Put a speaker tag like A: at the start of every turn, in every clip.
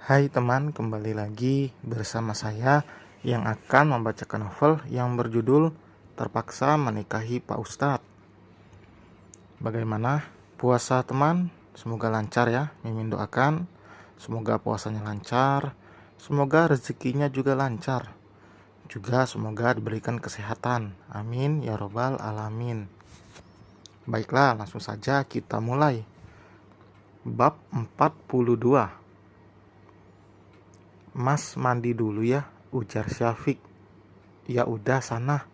A: Hai teman, kembali lagi bersama saya yang akan membacakan novel yang berjudul Terpaksa Menikahi Pak Ustadz. Bagaimana puasa teman? Semoga lancar ya, Mimin doakan. Semoga puasanya lancar, semoga rezekinya juga lancar. Juga semoga diberikan kesehatan. Amin ya robbal alamin. Baiklah, langsung saja kita mulai. Bab 42. Mas mandi dulu ya, ujar Syafiq. Ya udah sana,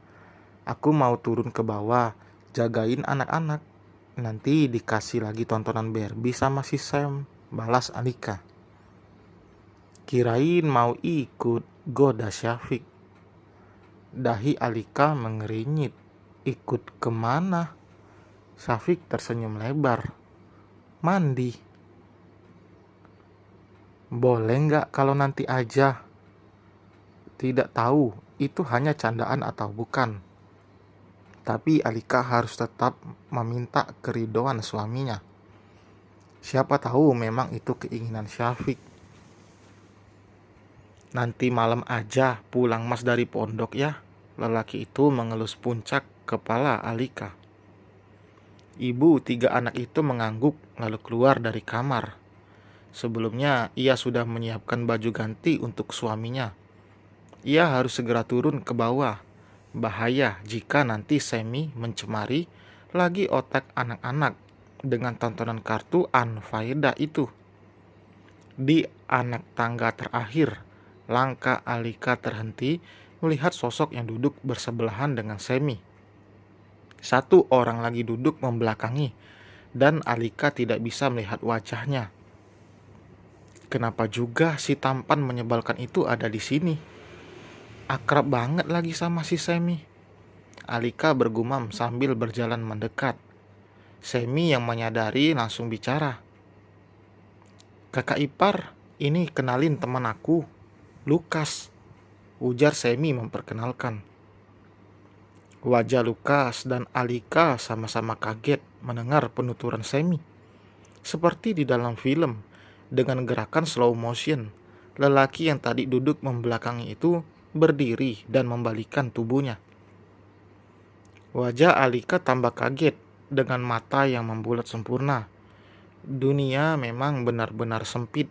A: aku mau turun ke bawah, jagain anak-anak. Nanti dikasih lagi tontonan Barbie sama si Sam, balas Alika. Kirain mau ikut, goda Syafiq. Dahi Alika mengerinyit. Ikut kemana? Syafiq tersenyum lebar. Mandi. Boleh nggak kalau nanti aja? Tidak tahu itu hanya candaan atau bukan. Tapi Alika harus tetap meminta keridoan suaminya. Siapa tahu memang itu keinginan Syafiq. Nanti malam aja pulang mas dari pondok ya. Lelaki itu mengelus puncak kepala Alika. Ibu 3 anak itu mengangguk lalu keluar dari kamar. Sebelumnya ia sudah menyiapkan baju ganti untuk suaminya. Ia harus segera turun ke bawah. Bahaya jika nanti Semi mencemari lagi otak anak-anak dengan tontonan kartu anfaedah itu. Di anak tangga terakhir, langkah Alika terhenti melihat sosok yang duduk bersebelahan dengan Semi. Satu orang lagi duduk membelakangi, dan Alika tidak bisa melihat wajahnya. Kenapa juga si tampan menyebalkan itu ada di sini? Akrab banget lagi sama si Semi. Alika bergumam sambil berjalan mendekat. Semi yang menyadari langsung bicara. Kakak ipar, ini kenalin teman aku, Lukas, ujar Semi memperkenalkan. Wajah Lukas dan Alika sama-sama kaget mendengar penuturan Semi. Seperti di dalam film, dengan gerakan slow motion, lelaki yang tadi duduk membelakangi itu berdiri dan membalikkan tubuhnya. Wajah Alika tambah kaget dengan mata yang membulat sempurna. Dunia memang benar-benar sempit,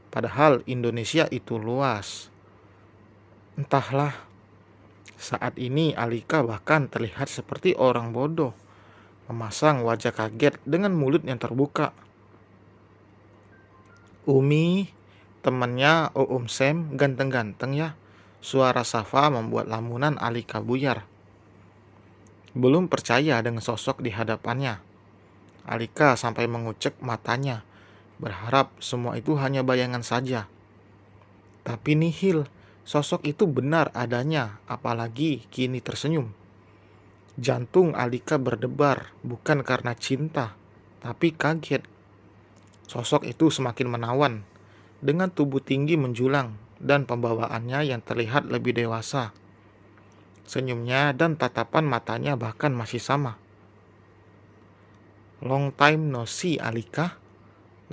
A: padahal Indonesia itu luas. Entahlah, saat ini Alika bahkan terlihat seperti orang bodoh, memasang wajah kaget dengan mulut yang terbuka. Umi, temannya Sam, ganteng-ganteng ya. Suara Safa membuat lamunan Alika buyar. Belum percaya dengan sosok di hadapannya. Alika sampai mengucek matanya, berharap semua itu hanya bayangan saja. Tapi nihil, sosok itu benar adanya, apalagi kini tersenyum. Jantung Alika berdebar, bukan karena cinta, tapi kaget. Sosok itu semakin menawan, dengan tubuh tinggi menjulang, dan pembawaannya yang terlihat lebih dewasa. Senyumnya dan tatapan matanya bahkan masih sama. Long time no see, Alika.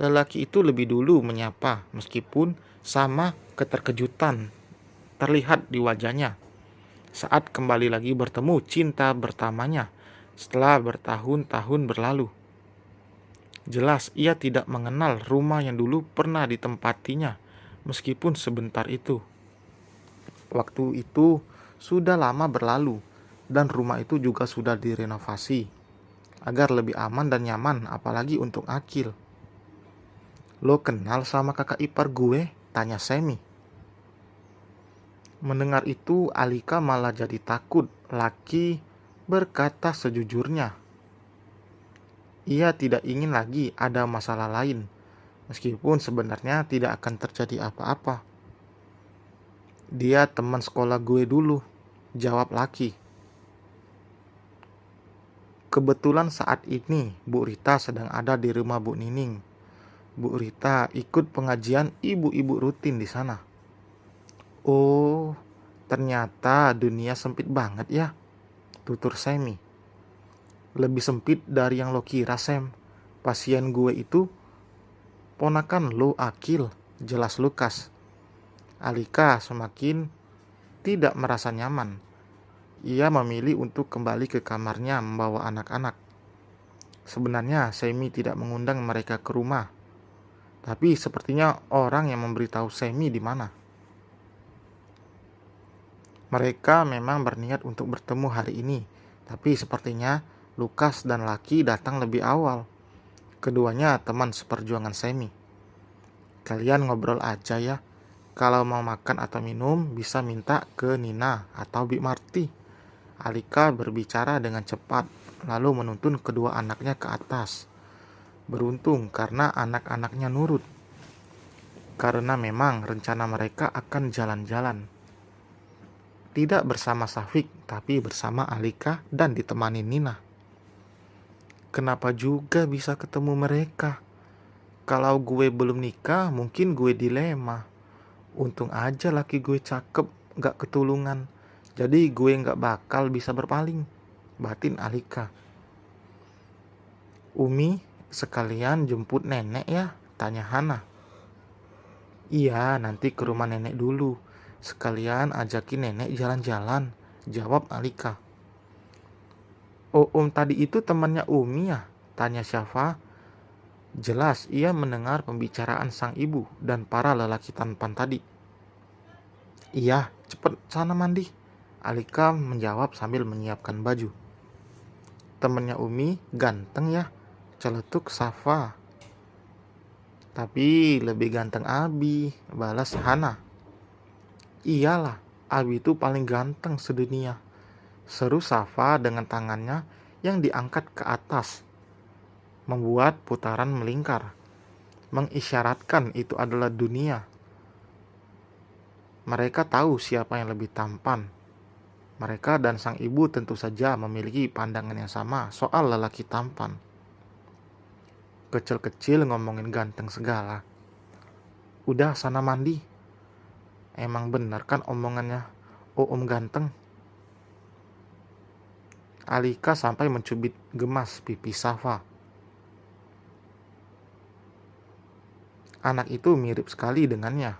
A: Lelaki itu lebih dulu menyapa, meskipun sama keterkejutan terlihat di wajahnya saat kembali lagi bertemu cinta pertamanya setelah bertahun-tahun berlalu. Jelas ia tidak mengenal rumah yang dulu pernah ditempatinya, meskipun sebentar itu. Waktu itu sudah lama berlalu, dan rumah itu juga sudah direnovasi agar lebih aman dan nyaman, apalagi untuk Akil. Lo kenal sama kakak ipar gue? Tanya Semi. Mendengar itu Alika malah jadi takut. Laki berkata sejujurnya. Ia tidak ingin lagi ada masalah lain, meskipun sebenarnya tidak akan terjadi apa-apa. Dia teman sekolah gue dulu, jawab laki. Kebetulan saat ini Bu Rita sedang ada di rumah Bu Nining. Bu Rita ikut pengajian ibu-ibu rutin di sana. Oh, ternyata dunia sempit banget ya, tutur Semi. Lebih sempit dari yang lo kira, Sam. Pasien gue itu ponakan lo, Akil. jelas Lukas. Alika semakin tidak merasa nyaman. Ia memilih untuk kembali ke kamarnya membawa anak-anak. Sebenarnya Semi tidak mengundang mereka ke rumah, tapi sepertinya orang yang memberitahu Semi di mana. Mereka memang berniat untuk bertemu hari ini, tapi sepertinya Lukas dan Laki datang lebih awal. Keduanya teman seperjuangan Semi. Kalian ngobrol aja ya. Kalau mau makan atau minum, bisa minta ke Nina atau Bik Marti. Alika berbicara dengan cepat, lalu menuntun kedua anaknya ke atas. Beruntung karena anak-anaknya nurut. Karena memang rencana mereka akan jalan-jalan. Tidak bersama Safik, tapi bersama Alika dan ditemani Nina. Kenapa juga bisa ketemu mereka? Kalau gue belum nikah, mungkin gue dilema. Untung aja laki gue cakep, gak ketulungan. Jadi gue gak bakal bisa berpaling, batin Alika. Umi, sekalian jemput nenek ya, tanya Hana. Iya, nanti ke rumah nenek dulu. Sekalian ajakin nenek jalan-jalan, jawab Alika. Oh, tadi itu temannya Umi ya? Tanya Syafa. Jelas ia mendengar pembicaraan sang ibu dan para lelaki tampan tadi. Iya, cepet sana mandi. Alika menjawab sambil menyiapkan baju. Temannya Umi ganteng ya, celetuk Syafa. Tapi lebih ganteng Abi, balas Hana. Iyalah, Abi itu paling ganteng sedunia, seru Syafa dengan tangannya yang diangkat ke atas, membuat putaran melingkar, mengisyaratkan itu adalah dunia. Mereka tahu siapa yang lebih tampan. Mereka dan sang ibu tentu saja memiliki pandangan yang sama soal lelaki tampan. Kecil-kecil ngomongin ganteng segala. Udah sana mandi. Emang benar kan omongannya Om ganteng? Alika sampai mencubit gemas pipi Syafa. Anak itu mirip sekali dengannya.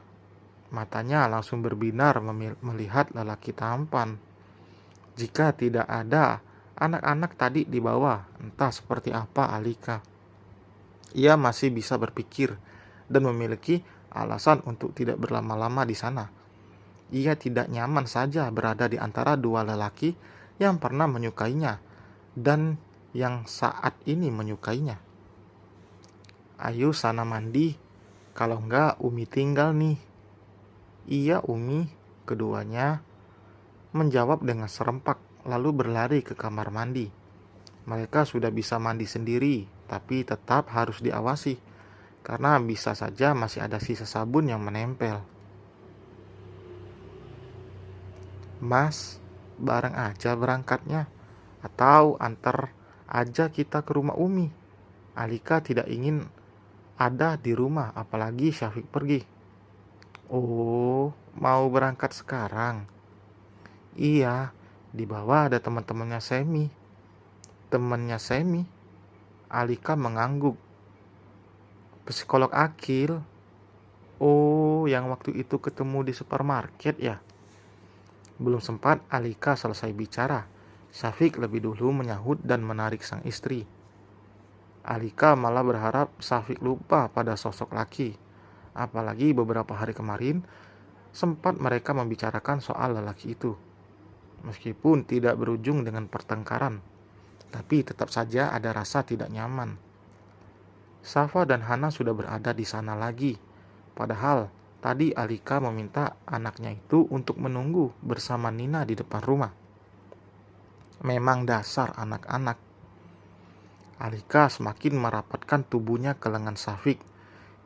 A: Matanya langsung berbinar melihat lelaki tampan. Jika tidak ada anak-anak tadi di bawah, entah seperti apa Alika. Ia masih bisa berpikir dan memiliki alasan untuk tidak berlama-lama di sana. Ia tidak nyaman saja berada di antara dua lelaki yang pernah menyukainya dan yang saat ini menyukainya. Ayo sana mandi, kalau enggak Umi tinggal nih. Iya Umi, keduanya menjawab dengan serempak lalu berlari ke kamar mandi. Mereka sudah bisa mandi sendiri, tapi tetap harus diawasi karena bisa saja masih ada sisa sabun yang menempel. Mas, bareng aja berangkatnya, atau antar aja kita ke rumah Umi. Alika tidak ingin ada di rumah, apalagi Syafiq pergi. Oh, mau berangkat sekarang? Iya, di bawah ada teman-temannya Semi. Temannya Semi? Alika mengangguk. Psikolog Akil. Oh, yang waktu itu ketemu di supermarket ya? Belum sempat Alika selesai bicara, Syafiq lebih dulu menyahut dan menarik sang istri. Alika malah berharap Syafiq lupa pada sosok laki. Apalagi beberapa hari kemarin sempat mereka membicarakan soal lelaki itu. Meskipun tidak berujung dengan pertengkaran, tapi tetap saja ada rasa tidak nyaman. Syafa dan Hana sudah berada di sana lagi. Padahal tadi Alika meminta anaknya itu untuk menunggu bersama Nina di depan rumah. Memang dasar anak-anak. Alika semakin merapatkan tubuhnya ke lengan Syafiq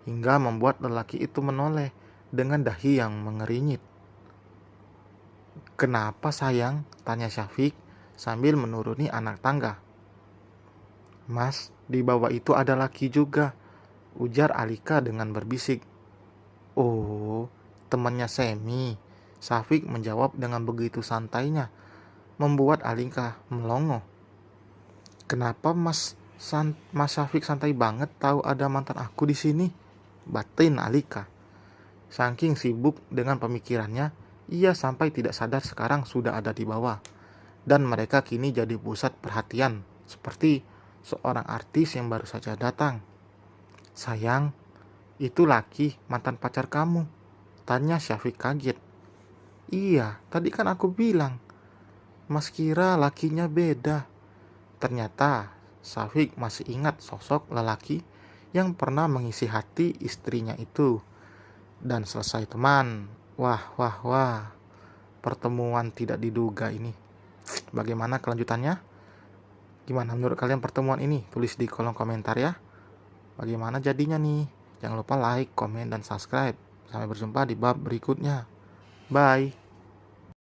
A: hingga membuat lelaki itu menoleh dengan dahi yang mengerinyit. Kenapa sayang? Tanya Syafiq sambil menuruni anak tangga. Mas, di bawah itu ada laki juga, ujar Alika dengan berbisik. Oh, temannya Semi, Syafiq menjawab dengan begitu santainya, membuat Alika melongo. Kenapa Mas Syafiq santai banget tahu ada mantan aku di sini? Batin Alika. Saking sibuk dengan pemikirannya, ia sampai tidak sadar sekarang sudah ada di bawah. Dan mereka kini jadi pusat perhatian, seperti seorang artis yang baru saja datang. "Sayang, itu laki mantan pacar kamu?" tanya Syafiq kaget. "Iya, tadi kan aku bilang. Mas kira lakinya beda." Ternyata Syafiq masih ingat sosok lelaki yang pernah mengisi hati istrinya itu. Dan selesai teman. Wah, wah, wah. Pertemuan tidak diduga ini. Bagaimana kelanjutannya? Gimana menurut kalian pertemuan ini? Tulis di kolom komentar ya. Bagaimana jadinya nih? Jangan lupa like, komen, dan subscribe. Sampai berjumpa di bab berikutnya. Bye.